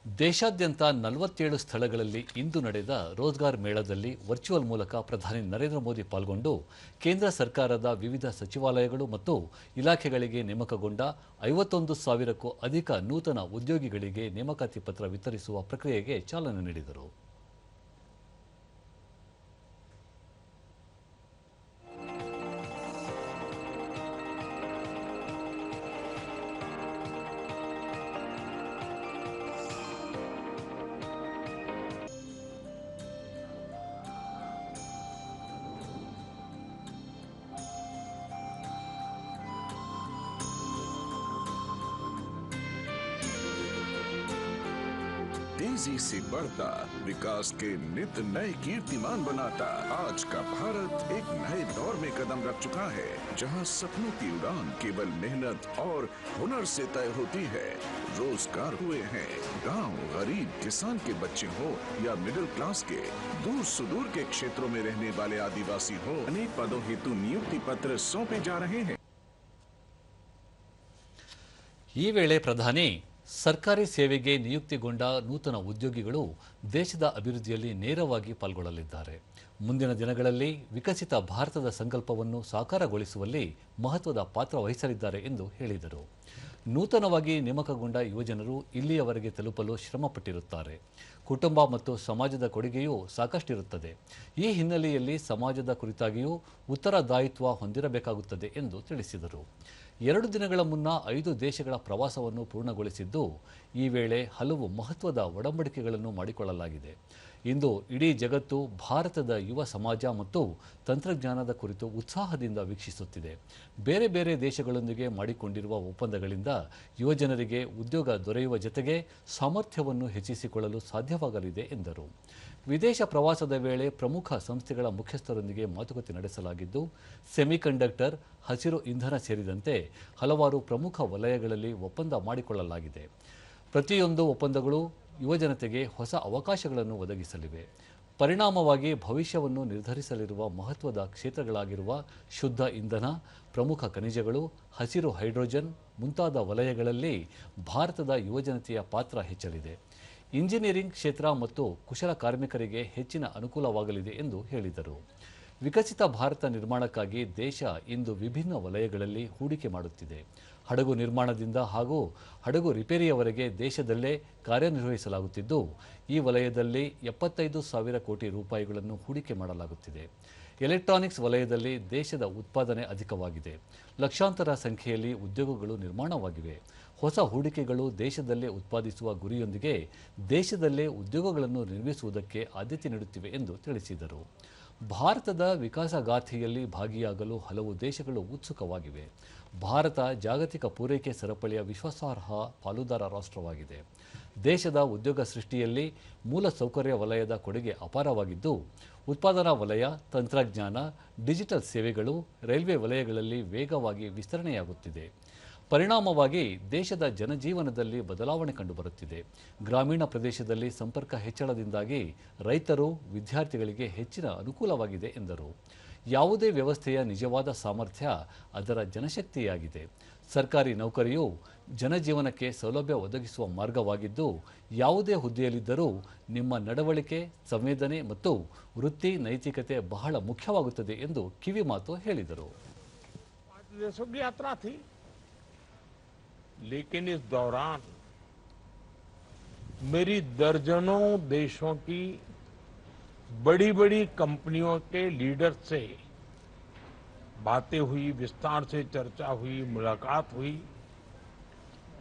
ದೇಶಾದ್ಯಂತ 47 ಸ್ಥಳಗಳಲ್ಲಿ ಇಂದು ನಡೆದ ರೋಜ್ಗಾರ್ ಮೇಳದಲ್ಲಿ ವರ್ಚುವಲ್ ಮೂಲಕ ಪ್ರಧಾನಿ ನರೇಂದ್ರ ಮೋದಿ ಪಾಲ್ಗೊಂಡು ಕೇಂದ್ರ ಸರ್ಕಾರದ ವಿವಿಧ ಸಚಿವಾಲಯಗಳು ಮತ್ತು ಇಲಾಖೆಗಳಿಗೆ ನೇಮಕಗೊಂಡ 51,000ಕ್ಕೂ ಅಧಿಕ ನೂತನ ಉದ್ಯೋಗಿಗಳಿಗೆ ನೇಮಕಾತಿ ಪತ್ರ ವಿತರಿಸುವ ಪ್ರಕ್ರಿಯೆಗೆ ಚಾಲನೆ ನೀಡಿದರು. तेजी से बढ़ता विकास के नित नए कीर्तिमान बनाता आज का भारत एक नए दौर में कदम रख चुका है, जहां सपनों की उड़ान केवल मेहनत और हुनर से तय होती है। रोजगार हुए हैं गांव, गरीब किसान के बच्चे हो या मिडिल क्लास के, दूर सुदूर के क्षेत्रों में रहने वाले आदिवासी हो, अनेक पदों हेतु नियुक्ति पत्र सौंपे जा रहे हैं। ಈ ವೇಳೆ ಪ್ರಧಾನಿ ಸರ್ಕಾರಿ ಸೇವೆಗೆ ನಿಯುಕ್ತಿಗೊಂಡ ನೂತನ ಉದ್ಯೋಗಿಗಳು ದೇಶದ ಅಭಿವೃದ್ಧಿಯಲ್ಲಿ ನೇರವಾಗಿ ಪಾಲ್ಗೊಳ್ಳಲಿದ್ದಾರೆ. ಮುಂದಿನ ದಿನಗಳಲ್ಲಿ ವಿಕಸಿತ ಭಾರತದ ಸಂಕಲ್ಪವನ್ನು ಸಾಕಾರಗೊಳಿಸುವಲ್ಲಿ ಮಹತ್ವದ ಪಾತ್ರ ವಹಿಸಲಿದ್ದಾರೆ ಎಂದು ಹೇಳಿದರು. ನೂತನವಾಗಿ ನೇಮಕಗೊಂಡ ಯುವಜನರು ಇಲ್ಲಿಯವರೆಗೆ ತಲುಪಲು ಶ್ರಮಪಟ್ಟಿರುತ್ತಾರೆ. ಕುಟುಂಬ ಮತ್ತು ಸಮಾಜದ ಕೊಡುಗೆಯೂ ಸಾಕಷ್ಟಿರುತ್ತದೆ. ಈ ಹಿನ್ನೆಲೆಯಲ್ಲಿ ಸಮಾಜದ ಕುರಿತಾಗಿಯೂ ಉತ್ತರದಾಯಿತ್ವ ಹೊಂದಿರಬೇಕಾಗುತ್ತದೆ ಎಂದು ತಿಳಿಸಿದರು. 2 ದಿನಗಳ ಮುನ್ನ 5 ದೇಶಗಳ ಪ್ರವಾಸವನ್ನು ಪೂರ್ಣಗೊಳಿಸಿದ್ದು, ಈ ವೇಳೆ ಹಲವು ಮಹತ್ವದ ಒಡಂಬಡಿಕೆಗಳನ್ನು ಮಾಡಿಕೊಳ್ಳಲಾಗಿದೆ. ಇಂದು ಇಡೀ ಜಗತ್ತು ಭಾರತದ ಯುವ ಸಮಾಜ ಮತ್ತು ತಂತ್ರಜ್ಞಾನದ ಕುರಿತು ಉತ್ಸಾಹದಿಂದ ವೀಕ್ಷಿಸುತ್ತಿದೆ. ಬೇರೆ ಬೇರೆ ದೇಶಗಳೊಂದಿಗೆ ಮಾಡಿಕೊಂಡಿರುವ ಒಪ್ಪಂದಗಳಿಂದ ಯುವಜನರಿಗೆ ಉದ್ಯೋಗ ದೊರೆಯುವ ಜತೆಗೆ ಸಾಮರ್ಥ್ಯವನ್ನು ಹೆಚ್ಚಿಸಿಕೊಳ್ಳಲು ಸಾಧ್ಯವಾಗಲಿದೆ ಎಂದರು. ವಿದೇಶ ಪ್ರವಾಸದ ವೇಳೆ ಪ್ರಮುಖ ಸಂಸ್ಥೆಗಳ ಮುಖ್ಯಸ್ಥರೊಂದಿಗೆ ಮಾತುಕತೆ ನಡೆಸಲಾಗಿದ್ದು, ಸೆಮಿಕಂಡಕ್ಟರ್, ಹಸಿರು ಇಂಧನ ಸೇರಿದಂತೆ ಹಲವಾರು ಪ್ರಮುಖ ವಲಯಗಳಲ್ಲಿ ಒಪ್ಪಂದ ಮಾಡಿಕೊಳ್ಳಲಾಗಿದೆ. ಪ್ರತಿಯೊಂದು ಒಪ್ಪಂದಗಳು ಯುವಜನತೆಗೆ ಹೊಸ ಅವಕಾಶಗಳನ್ನು ಒದಗಿಸಲಿವೆ. ಪರಿಣಾಮವಾಗಿ ಭವಿಷ್ಯವನ್ನು ನಿರ್ಧರಿಸಲಿರುವ ಮಹತ್ವದ ಕ್ಷೇತ್ರಗಳಾಗಿರುವ ಶುದ್ಧ ಇಂಧನ, ಪ್ರಮುಖ ಖನಿಜಗಳು, ಹಸಿರು ಹೈಡ್ರೋಜನ್ ಮುಂತಾದ ವಲಯಗಳಲ್ಲಿ ಭಾರತದ ಯುವಜನತೆಯ ಪಾತ್ರ ಹೆಚ್ಚಲಿದೆ. ಇಂಜಿನಿಯರಿಂಗ್ ಕ್ಷೇತ್ರ ಮತ್ತು ಕುಶಲ ಕಾರ್ಮಿಕರಿಗೆ ಹೆಚ್ಚಿನ ಅನುಕೂಲವಾಗಲಿದೆ ಎಂದು ಹೇಳಿದರು. ವಿಕಸಿತ ಭಾರತ ನಿರ್ಮಾಣಕ್ಕಾಗಿ ದೇಶ ಇಂದು ವಿಭಿನ್ನ ವಲಯಗಳಲ್ಲಿ ಹೂಡಿಕೆ ಮಾಡುತ್ತಿದೆ. ಹಡಗು ನಿರ್ಮಾಣದಿಂದ ಹಾಗೂ ಹಡಗು ರಿಪೇರಿಯವರೆಗೆ ದೇಶದಲ್ಲೇ ಕಾರ್ಯನಿರ್ವಹಿಸಲಾಗುತ್ತಿದ್ದು, ಈ ವಲಯದಲ್ಲಿ 75,000 ಕೋಟಿ ರೂಪಾಯಿಗಳನ್ನು ಹೂಡಿಕೆ ಮಾಡಲಾಗುತ್ತಿದೆ. ಎಲೆಕ್ಟ್ರಾನಿಕ್ಸ್ ವಲಯದಲ್ಲಿ ದೇಶದ ಉತ್ಪಾದನೆ ಅಧಿಕವಾಗಿದೆ. ಲಕ್ಷಾಂತರ ಸಂಖ್ಯೆಯಲ್ಲಿ ಉದ್ಯೋಗಗಳು ನಿರ್ಮಾಣವಾಗಿವೆ. ಹೊಸ ಹೂಡಿಕೆಗಳು ದೇಶದಲ್ಲೇ ಉತ್ಪಾದಿಸುವ ಗುರಿಯೊಂದಿಗೆ ದೇಶದಲ್ಲೇ ಉದ್ಯೋಗಗಳನ್ನು ನಿರ್ಮಿಸುವುದಕ್ಕೆ ಆದ್ಯತೆ ನೀಡುತ್ತಿವೆ ಎಂದು ತಿಳಿಸಿದರು. ಭಾರತದ ವಿಕಾಸಗಾಥೆಯಲ್ಲಿ ಭಾಗಿಯಾಗಲು ಹಲವು ದೇಶಗಳು ಉತ್ಸುಕವಾಗಿವೆ. ಭಾರತ ಜಾಗತಿಕ ಪೂರೈಕೆ ಸರಪಳಿಯ ವಿಶ್ವಾಸಾರ್ಹ ಪಾಲುದಾರ ರಾಷ್ಟ್ರವಾಗಿದೆ. ದೇಶದ ಉದ್ಯೋಗ ಸೃಷ್ಟಿಯಲ್ಲಿ ಮೂಲಸೌಕರ್ಯ ವಲಯದ ಕೊಡುಗೆ ಅಪಾರವಾಗಿದ್ದು, ಉತ್ಪಾದನಾ ವಲಯ, ತಂತ್ರಜ್ಞಾನ, ಡಿಜಿಟಲ್ ಸೇವೆಗಳು, ರೈಲ್ವೆ ವಲಯಗಳಲ್ಲಿ ವೇಗವಾಗಿ ವಿಸ್ತರಣೆಯಾಗುತ್ತಿದೆ. ಪರಿಣಾಮವಾಗಿ ದೇಶದ ಜನಜೀವನದಲ್ಲಿ ಬದಲಾವಣೆ ಕಂಡುಬರುತ್ತಿದೆ. ಗ್ರಾಮೀಣ ಪ್ರದೇಶದಲ್ಲಿ ಸಂಪರ್ಕ ಹೆಚ್ಚಳದಿಂದಾಗಿ ರೈತರು, ವಿದ್ಯಾರ್ಥಿಗಳಿಗೆ ಹೆಚ್ಚಿನ ಅನುಕೂಲವಾಗಿದೆ ಎಂದರು. ಯಾವುದೇ ವ್ಯವಸ್ಥೆಯ ನಿಜವಾದ ಸಾಮರ್ಥ್ಯ ಅದರ ಜನಶಕ್ತಿಯಾಗಿದೆ. ಸರ್ಕಾರಿ ನೌಕರಿಯು ಜನಜೀವನಕ್ಕೆ ಸೌಲಭ್ಯ ಒದಗಿಸುವ ಮಾರ್ಗವಾಗಿದ್ದು, ಯಾವುದೇ ಹುದ್ದೆಯಲ್ಲಿದ್ದರೂ ನಿಮ್ಮ ನಡವಳಿಕೆ, ಸಂವೇದನೆ ಮತ್ತು ವೃತ್ತಿ ನೈತಿಕತೆ ಬಹಳ ಮುಖ್ಯವಾಗುತ್ತದೆ ಎಂದು ಕಿವಿಮಾತು ಹೇಳಿದರು. लेकिन इस दौरान मेरी दर्जनों देशों की बड़ी बड़ी कंपनियों के लीडर से बातें हुई, विस्तार से चर्चा हुई, मुलाकात हुई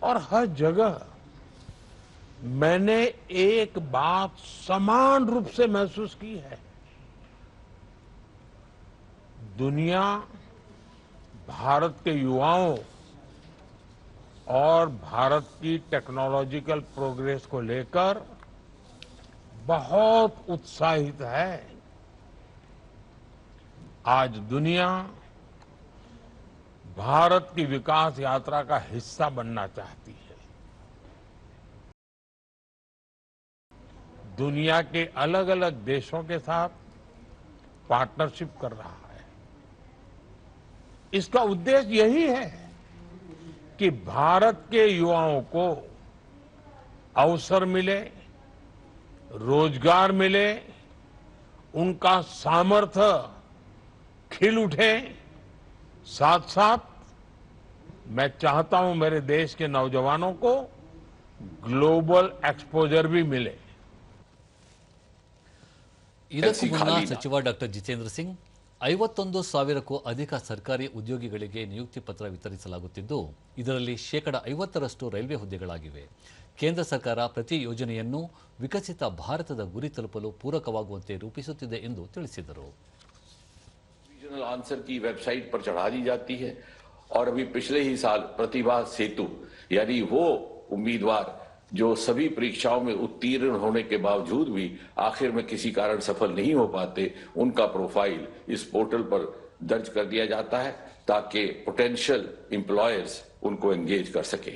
और हर जगह मैंने एक बात समान रूप से महसूस की है। दुनिया भारत के युवाओं और भारत की टेक्नोलॉजिकल प्रोग्रेस को लेकर बहुत उत्साहित है। आज दुनिया भारत की विकास यात्रा का हिस्सा बनना चाहती है। दुनिया के अलग अलग देशों के साथ पार्टनरशिप कर रहा है। इसका उद्देश्य यही है कि भारत के युवाओं को अवसर मिले, रोजगार मिले, उनका सामर्थ्य खिल उठे। साथ साथ मैं चाहता हूं मेरे देश के नौजवानों को ग्लोबल एक्सपोजर भी मिले। ಇದಕ್ಕೂ ಮುನ್ನ ಸಚಿವ ಡಾಕ್ಟರ್ ಜಿತೇಂದ್ರ ಸಿಂಗ್ 51,000ಕ್ಕೂ ಅಧಿಕ ಸರ್ಕಾರಿ ಉದ್ಯೋಗಿಗಳಿಗೆ ನಿಯುಕ್ತಿ ಪತ್ರ ವಿತರಿಸಲಾಗುತ್ತಿದ್ದು, ಇದರಲ್ಲಿ 50% ರೈಲ್ವೆ ಹುದ್ದೆಗಳಾಗಿವೆ. ಕೇಂದ್ರ ಸರ್ಕಾರ ಪ್ರತಿ ಯೋಜನೆಯನ್ನು ವಿಕಸಿತ ಭಾರತದ ಗುರಿ ತಲುಪಲು ಪೂರಕವಾಗುವಂತೆ ರೂಪಿಸುತ್ತಿದೆ ಎಂದು ತಿಳಿಸಿದರು. रीजनल आंसर की वेबसाइट पर चढ़ा दी जाती है और अभी पिछले ही साल प्रतिभा सेतु यानी वो उम्मीदवार जो सभी परीक्षाओं में उत्तीर्ण होने के बावजूद भी आखिर में किसी कारण सफल नहीं हो पाते, उनका प्रोफाइल इस पोर्टल पर दर्ज कर दिया जाता है ताकि पोटेंशियल एम्प्लॉयर्स उनको एंगेज कर सके।